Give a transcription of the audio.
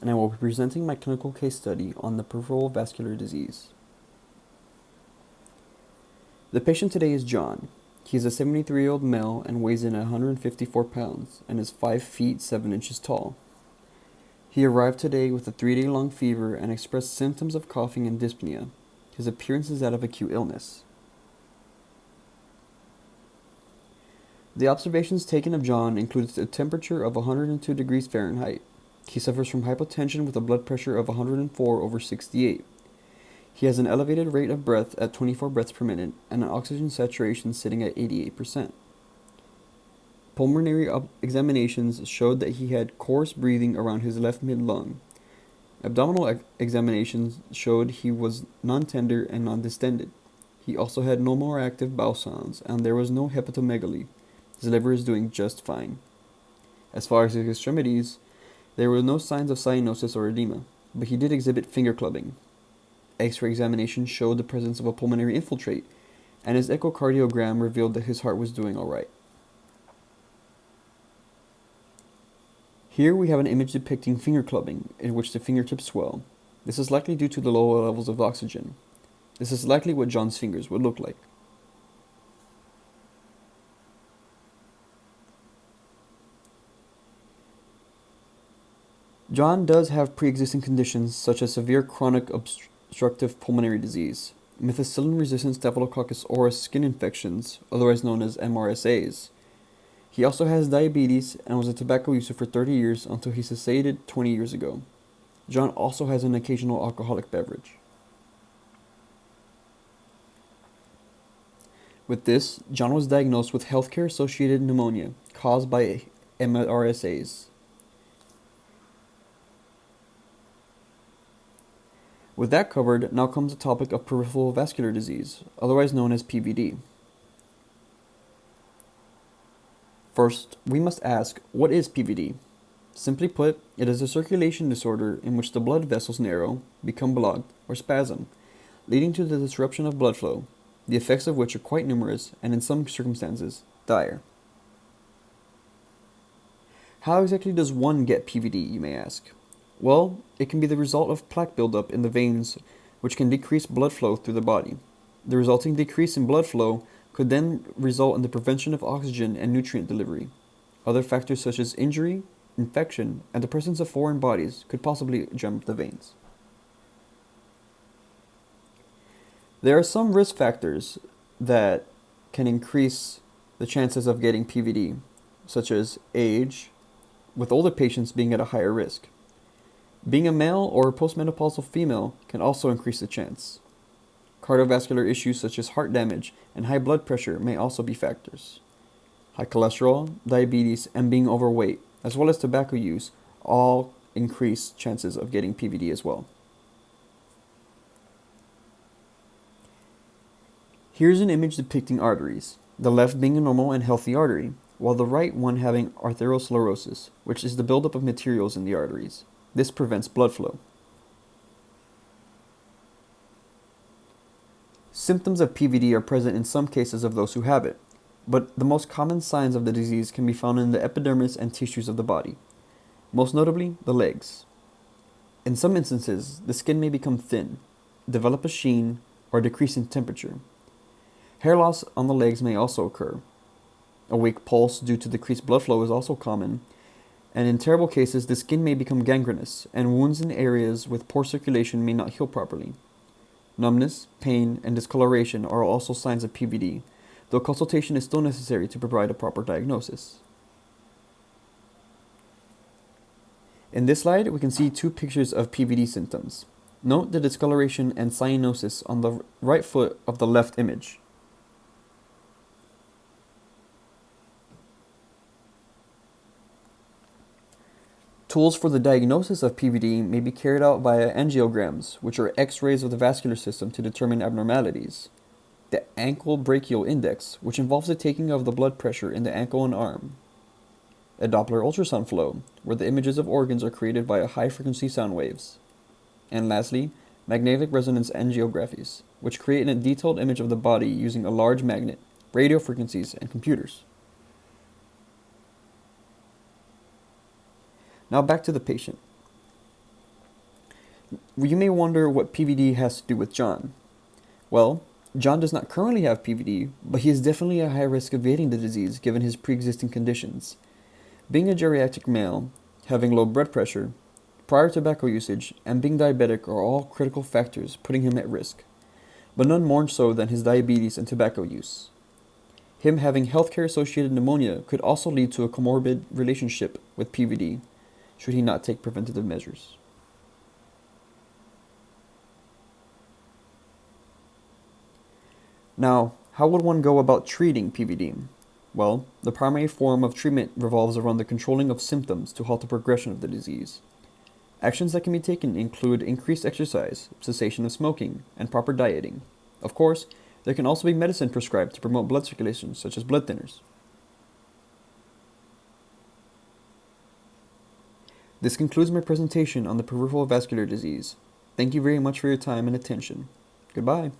and I will be presenting my clinical case study on the peripheral vascular disease. The patient today is John. He is a 73-year-old male and weighs in at 154 pounds and is 5 feet 7 inches tall. He arrived today with a 3-day-long fever and expressed symptoms of coughing and dyspnea. His appearance is that of acute illness. The observations taken of John include a temperature of 102 degrees Fahrenheit. He suffers from hypotension with a blood pressure of 104/68. He has an elevated rate of breath at 24 breaths per minute and an oxygen saturation sitting at 88%. Pulmonary examinations showed that he had coarse breathing around his left mid-lung. Abdominal examinations showed he was non-tender and non-distended. He also had no more active bowel sounds, and there was no hepatomegaly. His liver is doing just fine. As far as his extremities, there were no signs of cyanosis or edema, but he did exhibit finger clubbing. X-ray examination showed the presence of a pulmonary infiltrate, and his echocardiogram revealed that his heart was doing all right. Here we have an image depicting finger clubbing, in which the fingertips swell. This is likely due to the low levels of oxygen. This is likely what John's fingers would look like. John does have pre-existing conditions such as severe chronic obstructive pulmonary disease, methicillin-resistant Staphylococcus aureus skin infections, otherwise known as MRSAs. He also has diabetes and was a tobacco user for 30 years until he cessated 20 years ago. John also has an occasional alcoholic beverage. With this, John was diagnosed with healthcare-associated pneumonia caused by MRSAs. With that covered, now comes the topic of peripheral vascular disease, otherwise known as PVD. First, we must ask, what is PVD? Simply put, it is a circulation disorder in which the blood vessels narrow, become blocked, or spasm, leading to the disruption of blood flow, the effects of which are quite numerous and in some circumstances, dire. How exactly does one get PVD, you may ask? Well, it can be the result of plaque buildup in the veins, which can decrease blood flow through the body. The resulting decrease in blood flow could then result in the prevention of oxygen and nutrient delivery. Other factors such as injury, infection, and the presence of foreign bodies could possibly jam the veins. There are some risk factors that can increase the chances of getting PVD, such as age, with older patients being at a higher risk. Being a male or a postmenopausal female can also increase the chance. Cardiovascular issues such as heart damage and high blood pressure may also be factors. High cholesterol, diabetes, and being overweight, as well as tobacco use, all increase chances of getting PVD as well. Here's an image depicting arteries, the left being a normal and healthy artery, while the right one having arteriosclerosis, which is the buildup of materials in the arteries. This prevents blood flow. Symptoms of PVD are present in some cases of those who have it, but the most common signs of the disease can be found in the epidermis and tissues of the body, most notably the legs. In some instances, the skin may become thin, develop a sheen, or decrease in temperature. Hair loss on the legs may also occur. A weak pulse due to decreased blood flow is also common, and in terrible cases, the skin may become gangrenous, and wounds in areas with poor circulation may not heal properly. Numbness, pain, and discoloration are also signs of PVD, though consultation is still necessary to provide a proper diagnosis. In this slide, we can see two pictures of PVD symptoms. Note the discoloration and cyanosis on the right foot of the left image. Tools for the diagnosis of PVD may be carried out via angiograms, which are X-rays of the vascular system to determine abnormalities. The ankle brachial index, which involves the taking of the blood pressure in the ankle and arm. A Doppler ultrasound flow, where the images of organs are created via high-frequency sound waves. And lastly, magnetic resonance angiographies, which create a detailed image of the body using a large magnet, radio frequencies, and computers. Now back to the patient. You may wonder what PVD has to do with John. Well, John does not currently have PVD, but he is definitely at high risk of getting the disease given his pre-existing conditions. Being a geriatric male, having low blood pressure, prior tobacco usage, and being diabetic are all critical factors putting him at risk, but none more so than his diabetes and tobacco use. Him having healthcare-associated pneumonia could also lead to a comorbid relationship with PVD, should he not take preventative measures. Now, how would one go about treating PVD? Well, the primary form of treatment revolves around the controlling of symptoms to halt the progression of the disease. Actions that can be taken include increased exercise, cessation of smoking, and proper dieting. Of course, there can also be medicine prescribed to promote blood circulation, such as blood thinners. This concludes my presentation on the peripheral vascular disease. Thank you very much for your time and attention. Goodbye.